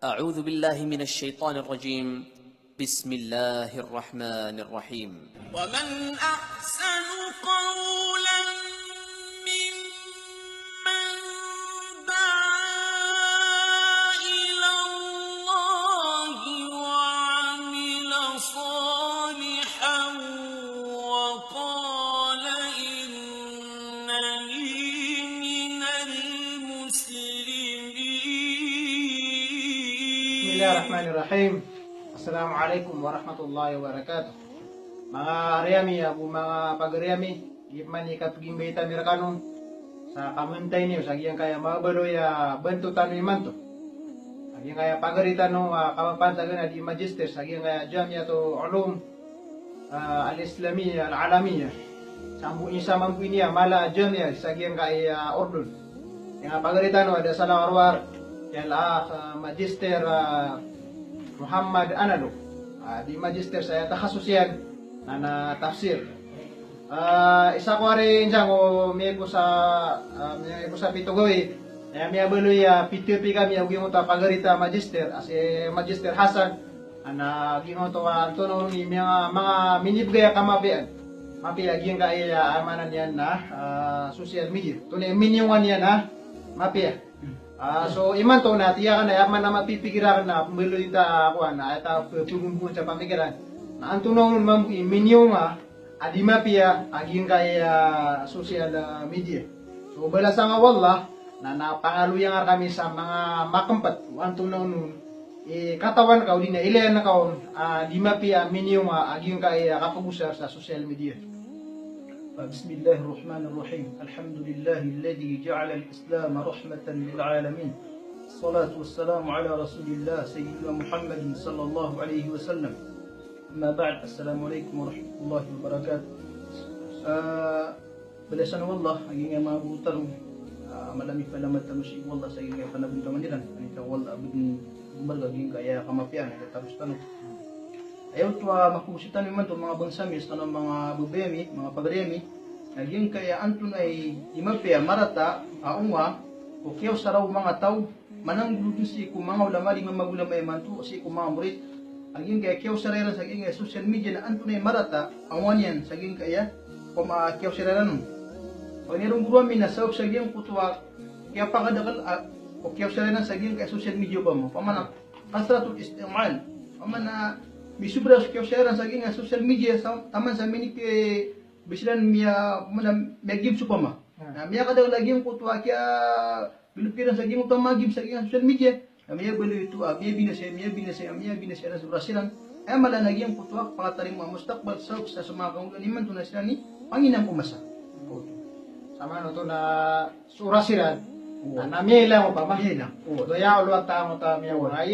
أعوذ بالله من الشيطان الرجيم. بسم الله الرحمن الرحيم. ومن أحسن قولا ممن دعا إلى الله وعمل صالحا وقال إنني من المسلمين. Bismillahirrahmanirrahim. Assalamualaikum warahmatullahi wabarakatuh. Mga Ariami, mga pag-Ariami, man ikapaging baita mirakanon sa kamantay niyo, sa giyang kaya mabaloy bantutan ni manto. Sa giyang kaya pagaritan no kamapansagan di magister, sa giyang kaya Jamia to Ulum al-Islamiyya al-Alamiyya. Sambu isa man po niya mala Jamia sa giyang kaya Ordon. Yang pagaritan no ada salah warwar yang magister Muhammad Analo di magister saya takhasusian na tafsir. Isa ko rin siya ko may po sa pitugoy may baloy pitipi kami ang gingo ta pagarita magister as magister Hasan ana gingo to antono ni mga minibgaya kamabian mapi aging kaya amanan yan na social media tunay minyungan yan na mapi. So iman to na tiya na yaman na mapipigiran na pumilo ita ako na ita pugumbuan sa pamikiran na antunong mam minyo nga adima pia aging kay social media. So balasa nga wallah na napangaluya nga kami sa mga makampat antunong nun katawan ka uli na ilan na kaon adima pia minyo nga aging kay kapag-usar sa social media. بسم الله الرحمن الرحيم. الحمد لله الذي جعل الإسلام رحمة للعالمين. الصلاة والسلام على رسول الله سيدنا محمد صلى الله عليه وسلم. أما بعد السلام عليكم ورحمة الله وبركاته. Belasan wallah aging mga butarong malami pa naman tamusi wallah sa aging panabun kamanilan. Anita wallah abin kumbaga aging kaya kamapian tapos tanong. Ayaw ito makusitan naman ito mga bangsamis na mga bubemi, mga pagremi naging kaya antun ay imapya marata aunga o kiyaw saraw mga tao manang guludin si kumangaw lamali mamagula may mantu si kumang murit aging kaya kiyaw sarera sa aging social media na antun ay marata aungan yan sa aging kaya kuma kiyaw sarera nun o nirong gruami na sa aging kutwa kaya pangadakal o kiyaw sarera sa aging kaya social media ba mo pamana kasratul istimal pamana bisubra kiyaw sarera sa aging social media taman sa minik bisilan miya give supama miya kada lagi ko to kya bilupiran sa gimo tamagim sa social media miya belu itu miya binasa na subrasilan ay mala nagyang ko to pangataring mga mustakbal sa sumakang liman to na sila ni Panginang umasa Sama no to na surasiran na miya lang mo pa miya lang do ya ulwat ta mo ta miya wa ay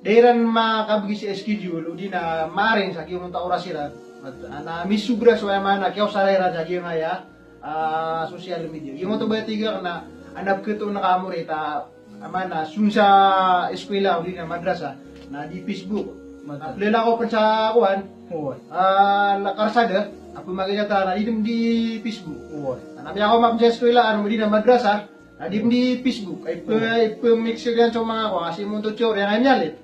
dairan makabigi si schedule udi na maring sa gimo ta orasiran na misubra so mana kyaw sarera sa giyo nga ya social media. Yung to ba tiga na anap ko to nakamurita amana sunsa eskwela uli na madrasa na di Facebook. Aplela ko pa sa kuan. Lakarsada apo magigata na di Facebook. Anami ako map sa eskwela ano di na madrasa na di Facebook. Ay pa mix yan sa mga ko kasi mo to chore nga nyalit.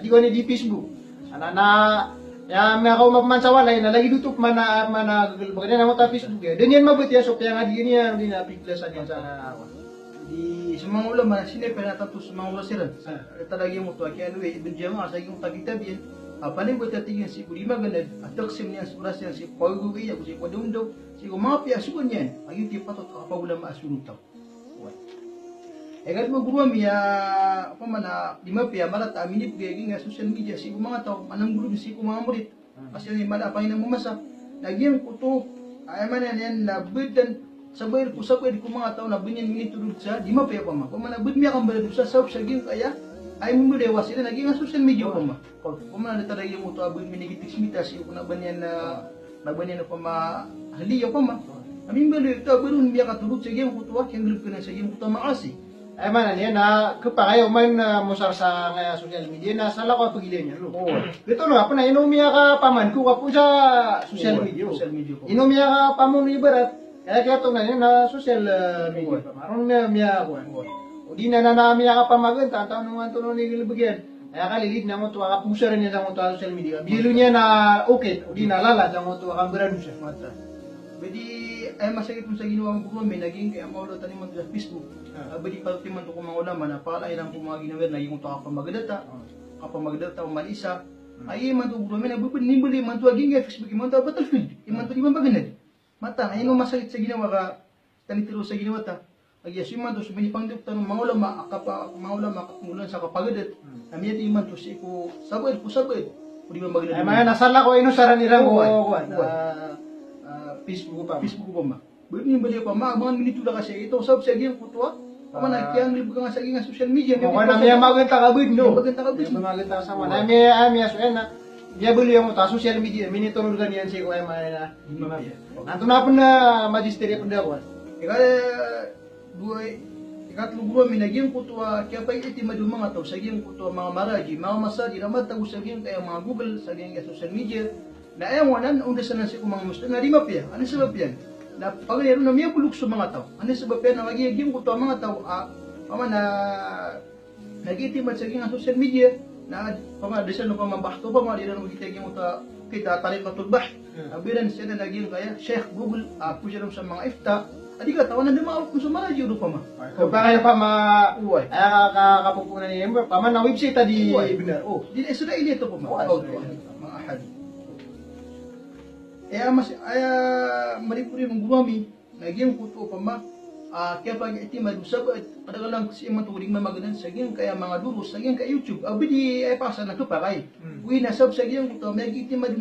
Adi ko ni di Facebook. Ana ya may ako mapamansawan ay nalagi dutok mana bagay na mo ta Facebook ya. Danyan mabuti ya so kaya nga di niya di na piglasan yan sa di sa mga ulama sila pa natatu sa mga urasiran talagi mo to kaya ano ibn jama sa yung tabi-tabian paling buat tingin si bulima ganad at taksim niya sa urasiran si pagugi ya si padumdo si mga piasukan yan ayun ti patot ka pa ulama asunod taw egat mo guru miya apa mana lima pia malat aminip gaya social media si mga tao manang guru si mga murid kasi ni mala pa nang mamasa nagyan ko to ay man yan na bedan sabay ko mga tao na bunyan minit tulog sa lima pia pa ma mana bud miya kang balad sa sa gin kaya ay mo dewa sila naging social media pa ma ko mana talaga mo to abud minigitik smita si ko na banyan na pa ma haliyo pa ma amin balo ito balun miya ka tulog sa gin ko to kaya grup ko na sa gin ko to maasi ay man yan na kapayo man musar sa nga social media na sala ko pagilan niya lo. Dito no apo na inumiya ka paman ko kapo sa social media. Inumiya ka pamon ibarat kaya to na yan na social media pa maron miya ko. O di na nami nakapamagan, tataon naman ito nung nilibigyan. Kaya kalilid na mo ito, akapusa rin niya sa mga social media. Bilo niya na okay, o di nalala sa mga ito, akamberano siya. Mata. Bedi ay masakit mo sa ginawa mo ko, may naging kaya maulo tani man sa Facebook. Bedi pa timan to ko mga ulama na pala ilang ko mga ginawa naging to kapamagadata o malisa. Ay man to bro, may nabubud nimbuli man to aging Facebook man to battlefield. Iman to di man baganad. Mata, ay no masakit sa ginawa ka tanitiro sa ginawa ta. Agya si man to sa pinipangdip tanong mga ulama mga ulama mulan sa kapagadat. Amiya ti man to si ko sabad. O di man baganad. Ay mga nasala ko ino saran nila ko. Facebook ko pa ma. Bili bali pa ma mga minito na kasi ito sab sa giyang kutwa. Paman nagkiyang libro nga sa giyang social media. Mo kana miya maganta kabud no. Maganta ka bud. Maganta sa mana. Ami aso na. Dia beli yang ta social media minito ron ganian si ko ay mana. Nanto na pun na magisterya pun daw. Ikatlo guro minagiyang kutwa kaya pa iti madul mga tao sa giyang kutwa mga maraji, mga masadi ramad tago sa giyang kaya mga Google sa giyang social media. Na ayawanan unda sa nasi mga muslim na di mapya. Ano sabab yan? Na pagayaro na miya bulok sa mga tao. Ano sabab yan? Na magiging kutwa mga tao paman na nagitimat sa giyang social media na paman desan no pamabahto pa mga di na magitaging kita tarik katulbah. Abiran siya na naging kaya Sheikh Google pusiram sa mga ifta. Adi ka tawanan na maawak mo sa mga juro pa ma. Kung kaya pa Uway. kapupunan niya, paman na website tadi benar. Oh, di na sudah ini to pa ma. Mga ahad. Maripuri ng gumami, naging kuto pa ma, kaya pag itimad, sabat, kadagalang si iman turing mamaganan, saging kaya mga duros, saging kaya YouTube, abidi ay pasa na kapakay. Uwi na sab saging kuto, may itimad,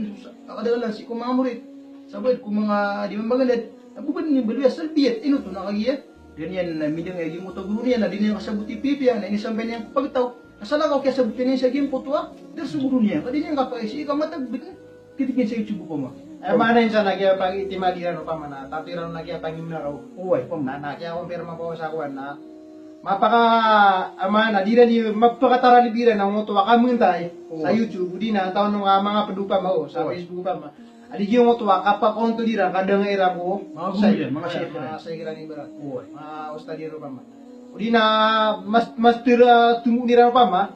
kadagalang si kumamurit, sabat kung mga di mamaganan, nabubad niyo baluya salbiyat, ino to nakagiya, ganyan na midang naging kuto guru niya, na din yung kasabuti pipiya, na inisambay niyang pagtaw, nasalagaw kaya sabutin niya saging kuto, dahil sa guru niya, kadin yung kapaisi, ikamatagbitin, kitikin sa YouTube ko ma. Ay mana yun sa nagya pag itimadiran o pamana, tatira no nagya pangim na raw. Uway, Na nagya akong pirma po sa kuwan na mapaka amana di na di mapakataralibiran ng mo tuwa kamuntay sa YouTube di na taon ng mga pedupa mo sa Facebook pa ma. Adi yung mo tuwa kapag konto dira kadang era ko mga gumilyan, mga chef mga saygiran ni berat. Uway. Mga ustadiro pa ma. Di na mas tira tumu dira pa ma.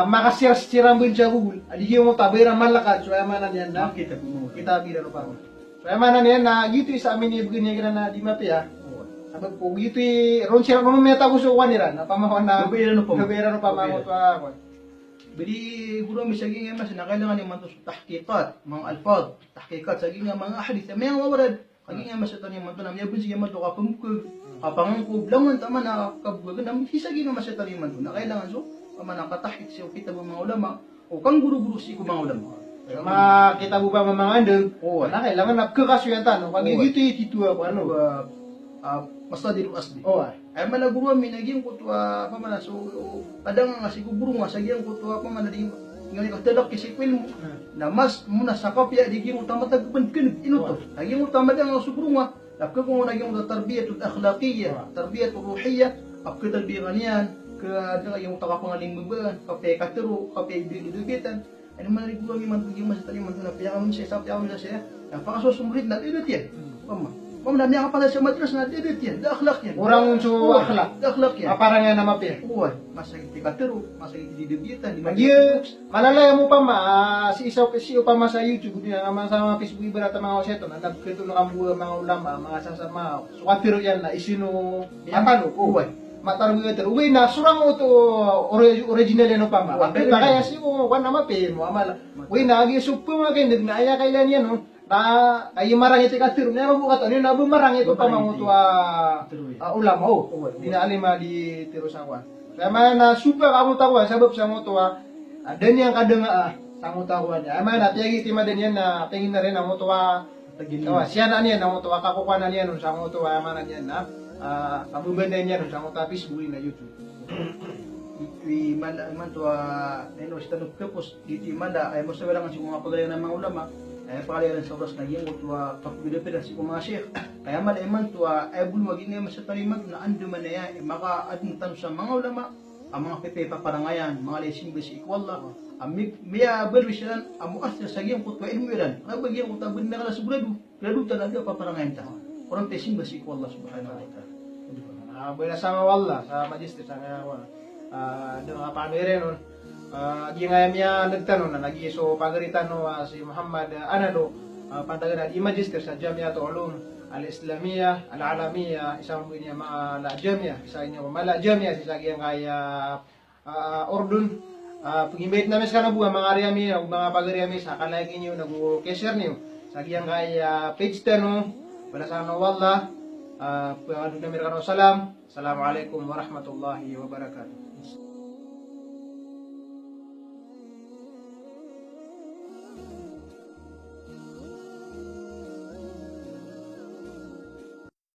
Makasira-sira mo siya Google. Adi yung mo tabayran malakad so ay mana niyan na. Kita po. Kita bila lupa mo. So ay mana niyan na gitu sa amin ni begini kira na di mapya. Sabab po gitu ron sira mo meta ko so wanira na pamawan na Gabayran pa. gabayran pa mo to ako. Bili guro mi saging mas na kailangan yung mantos tahqiqat, mga alfaz, tahqiqat saging nga mga hadith, may mga warad. Saging nga mas ito ni manto na may bunsi manto ka pamukog, kapangangkog langon tama na kabug na hisaging nga mas ito ni manto na kailangan so paman katahqiq siya kita mga ulama o kang guru-guru si ko mga ulama. Kita buba mga andel. Na kailangan na kakasuyan tan. Pag gitu itu ako ano masadir asli. ay Ay managuro mi naging kutwa pa man so padang nga siguro nga sa giyang kutwa pa man di ngali ka telok kisi film na mas muna sa kopya di giyang utama tagpantken ino to. Naging utama dang siguro nga lapka ko naging tarbiyatul akhlaqiyya, tarbiyatul ruhiyya, apka tarbiyan kada yung takapangaling beban, kape katero, kape bibitan. Ano man rin ko man tugi mas tali man na piya mo siya sa piya mo siya. Napakasumurit na dito yan. Pam na niya kapala sa matras na dito yan. Da akhlak yan. Orang so akhlak. Da akhlak yan. Parang nga na mapya. Uy, masakit di katero, masakit di bibitan, di Lagi malalaya mo pa ma si isaw kasi pa ma sa YouTube di na sa mga Facebook ibarat mga oseto na nagkento na kamu mga ulama mga sasama. So katero yan na isino matalo. Uy. Matarong ito. Uwi na, surang mo ito original yan o pa ma. Kaya si mo, wan na mapin mo. Uwi na, agi supo mga kayo, nagnaaya kailan yan, no? Na, kayo marang ito katiro. Nero mo kato, na bumarang ito pa mga ito ulam, oh. Di na alima di tiro sa kwan. Kaya man na, super ako tawa, sabab sa mo ito, dan yang kadang sa mo tawa niya. Ama na, tiyagi tima din yan na, tingin na rin ang mo ito, siya na niyan, ang mo ito, kakukuha na niyan, sa mo ito, ama na niyan, na, kabubanday niya sa mga tapis buhay na YouTube. Man to neno sa tanong purpose dito manda ay mo sa wala nga mga pagalayan ng mga ulama ay pagalayan sa oras na yung to kapagdepend sa mga sheikh kaya man ay man to ay bulwag ini mas sa talimat na ando man ya maka aduntan sa mga ulama ang mga pepe paparangayan mga lesin basi ikwallah miya balwishan ang muasir sa yung kutwa ilmuiran ang bagyan ko tabun na kala sa gradu tan ada paparangayan ta orang tesin basi ikwallah subhanahu wa ta'ala Bila sama wala sa magister sa nga mga pamire nun. Gingayam niya nagtanong na nag-iso pagaritan no si Muhammad Anado pandagan di magister sa Jamiat Ulum Al-Islamiyah Al-Alamiyah isang niya mala Jamia isa niya mala Jamia isa giyang kaya ordun pag-invite namin sa kanabuha mga Ariami o mga pag-Ariami sa kalagin niyo nag-keser niyo sa giyang kaya page 10 no wala sa wala namin salam. Assalamualaikum warahmatullahi wabarakatuh.